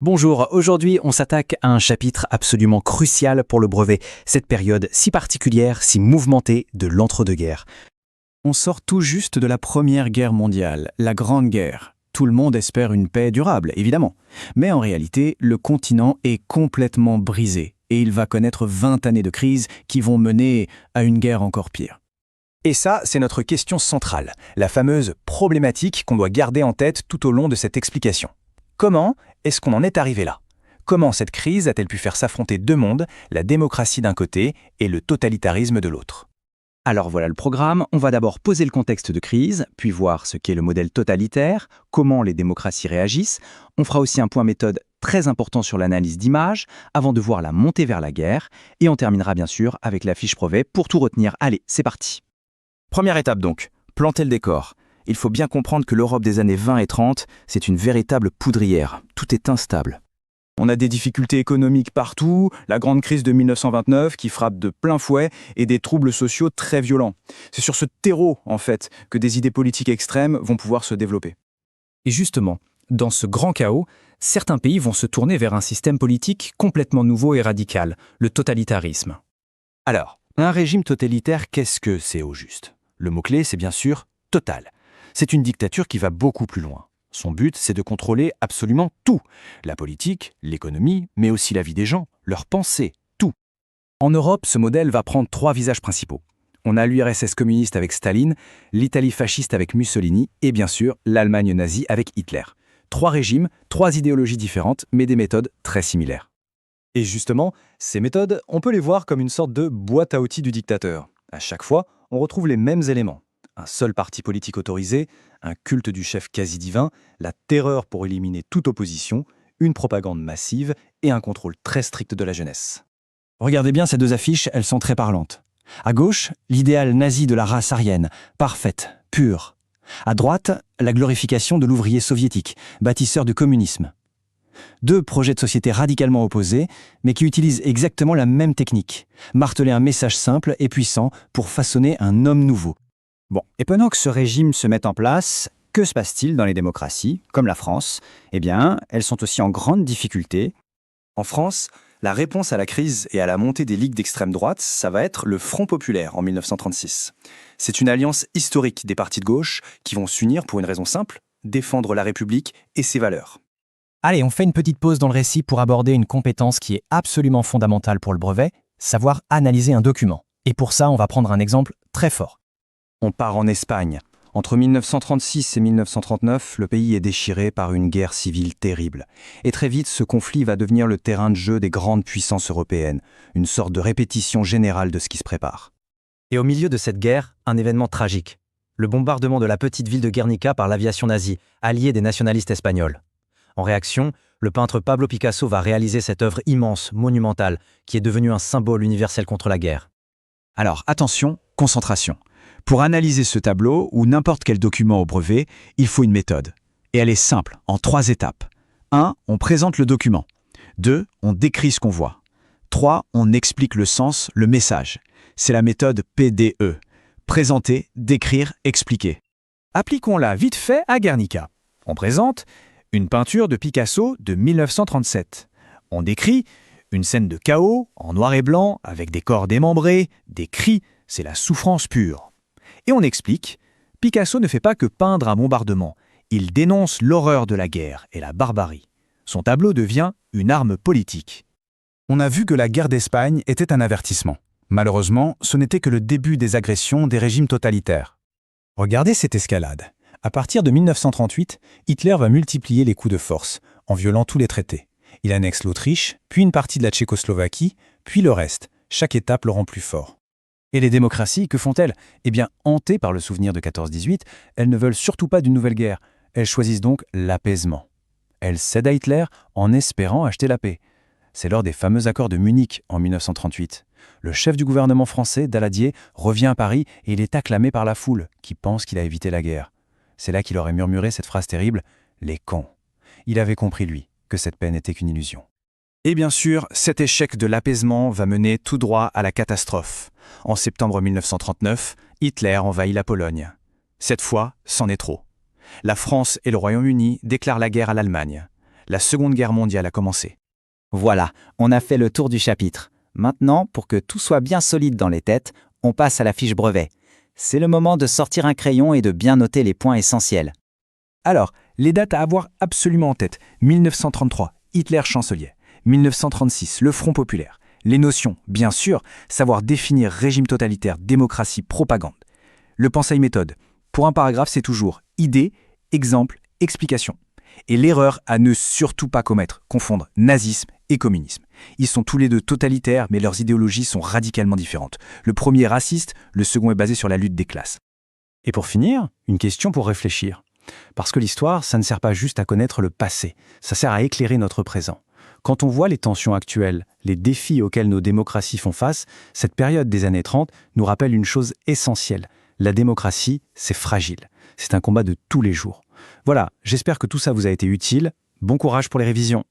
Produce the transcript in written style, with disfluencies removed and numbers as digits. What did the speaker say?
Bonjour, aujourd'hui on s'attaque à un chapitre absolument crucial pour le brevet, cette période si particulière, si mouvementée de l'entre-deux-guerres. On sort tout juste de la Première Guerre mondiale, la Grande Guerre. Tout le monde espère une paix durable, évidemment. Mais en réalité, le continent est complètement brisé et il va connaître 20 années de crise qui vont mener à une guerre encore pire. Et ça, c'est notre question centrale, la fameuse problématique qu'on doit garder en tête tout au long de cette explication. Comment est-ce qu'on en est arrivé là? Comment cette crise a-t-elle pu faire s'affronter deux mondes, la démocratie d'un côté et le totalitarisme de l'autre? Alors voilà le programme, on va d'abord poser le contexte de crise, puis voir ce qu'est le modèle totalitaire, comment les démocraties réagissent. On fera aussi un point méthode très important sur l'analyse d'images, avant de voir la montée vers la guerre, et on terminera bien sûr avec la fiche brevet pour tout retenir. Allez, c'est parti. Première étape donc, planter le décor. Il faut bien comprendre que l'Europe des années 20 et 30, c'est une véritable poudrière. Tout est instable. On a des difficultés économiques partout, la grande crise de 1929 qui frappe de plein fouet et des troubles sociaux très violents. C'est sur ce terreau, en fait, que des idées politiques extrêmes vont pouvoir se développer. Et justement, dans ce grand chaos, certains pays vont se tourner vers un système politique complètement nouveau et radical, le totalitarisme. Alors, un régime totalitaire, qu'est-ce que c'est au juste? Le mot-clé, c'est bien sûr total. C'est une dictature qui va beaucoup plus loin. Son but, c'est de contrôler absolument tout. La politique, l'économie, mais aussi la vie des gens, leurs pensées, tout. En Europe, ce modèle va prendre trois visages principaux. On a l'URSS communiste avec Staline, l'Italie fasciste avec Mussolini et bien sûr l'Allemagne nazie avec Hitler. Trois régimes, trois idéologies différentes, mais des méthodes très similaires. Et justement, ces méthodes, on peut les voir comme une sorte de boîte à outils du dictateur. À chaque fois, on retrouve les mêmes éléments. Un seul parti politique autorisé, un culte du chef quasi divin, la terreur pour éliminer toute opposition, une propagande massive et un contrôle très strict de la jeunesse. Regardez bien ces deux affiches, elles sont très parlantes. À gauche, l'idéal nazi de la race aryenne, parfaite, pure. À droite, la glorification de l'ouvrier soviétique, bâtisseur du communisme. Deux projets de société radicalement opposés, mais qui utilisent exactement la même technique, marteler un message simple et puissant pour façonner un homme nouveau. Bon, et pendant que ce régime se met en place, que se passe-t-il dans les démocraties, comme la France? Eh bien, elles sont aussi en grande difficulté. En France, la réponse à la crise et à la montée des ligues d'extrême droite, ça va être le Front populaire en 1936. C'est une alliance historique des partis de gauche qui vont s'unir pour une raison simple, défendre la République et ses valeurs. Allez, on fait une petite pause dans le récit pour aborder une compétence qui est absolument fondamentale pour le brevet, savoir analyser un document. Et pour ça, on va prendre un exemple très fort. On part en Espagne. Entre 1936 et 1939, le pays est déchiré par une guerre civile terrible. Et très vite, ce conflit va devenir le terrain de jeu des grandes puissances européennes, une sorte de répétition générale de ce qui se prépare. Et au milieu de cette guerre, un événement tragique. Le bombardement de la petite ville de Guernica par l'aviation nazie, alliée des nationalistes espagnols. En réaction, le peintre Pablo Picasso va réaliser cette œuvre immense, monumentale, qui est devenue un symbole universel contre la guerre. Alors attention, concentration. Pour analyser ce tableau ou n'importe quel document au brevet, il faut une méthode. Et elle est simple, en 3 étapes. 1. On présente le document. 2. On décrit ce qu'on voit. 3. On explique le sens, le message. C'est la méthode PDE. Présenter, décrire, expliquer. Appliquons-la vite fait à Guernica. On présente une peinture de Picasso de 1937. On décrit une scène de chaos, en noir et blanc, avec des corps démembrés, des cris, c'est la souffrance pure. Et on explique, Picasso ne fait pas que peindre un bombardement, il dénonce l'horreur de la guerre et la barbarie. Son tableau devient une arme politique. On a vu que la guerre d'Espagne était un avertissement. Malheureusement, ce n'était que le début des agressions des régimes totalitaires. Regardez cette escalade. À partir de 1938, Hitler va multiplier les coups de force, en violant tous les traités. Il annexe l'Autriche, puis une partie de la Tchécoslovaquie, puis le reste. Chaque étape le rend plus fort. Et les démocraties, que font-elles? Eh bien, hantées par le souvenir de 14-18, elles ne veulent surtout pas d'une nouvelle guerre. Elles choisissent donc l'apaisement. Elles cèdent à Hitler en espérant acheter la paix. C'est lors des fameux accords de Munich en 1938. Le chef du gouvernement français, Daladier, revient à Paris et il est acclamé par la foule, qui pense qu'il a évité la guerre. C'est là qu'il aurait murmuré cette phrase terrible, « Les cons ». Il avait compris, lui, que cette paix n'était qu'une illusion. Et bien sûr, cet échec de l'apaisement va mener tout droit à la catastrophe. En septembre 1939, Hitler envahit la Pologne. Cette fois, c'en est trop. La France et le Royaume-Uni déclarent la guerre à l'Allemagne. La Seconde Guerre mondiale a commencé. Voilà, on a fait le tour du chapitre. Maintenant, pour que tout soit bien solide dans les têtes, on passe à la fiche brevet. C'est le moment de sortir un crayon et de bien noter les points essentiels. Alors, les dates à avoir absolument en tête. 1933, Hitler chancelier. 1936, le Front populaire. Les notions, bien sûr, savoir définir régime totalitaire, démocratie, propagande. Le Penseuil-méthode. Pour un paragraphe, c'est toujours idée, exemple, explication. Et l'erreur à ne surtout pas commettre, confondre nazisme et communisme. Ils sont tous les deux totalitaires, mais leurs idéologies sont radicalement différentes. Le premier est raciste, le second est basé sur la lutte des classes. Et pour finir, une question pour réfléchir. Parce que l'histoire, ça ne sert pas juste à connaître le passé, ça sert à éclairer notre présent. Quand on voit les tensions actuelles, les défis auxquels nos démocraties font face, cette période des années 30 nous rappelle une chose essentielle. La démocratie, c'est fragile. C'est un combat de tous les jours. Voilà, j'espère que tout ça vous a été utile. Bon courage pour les révisions.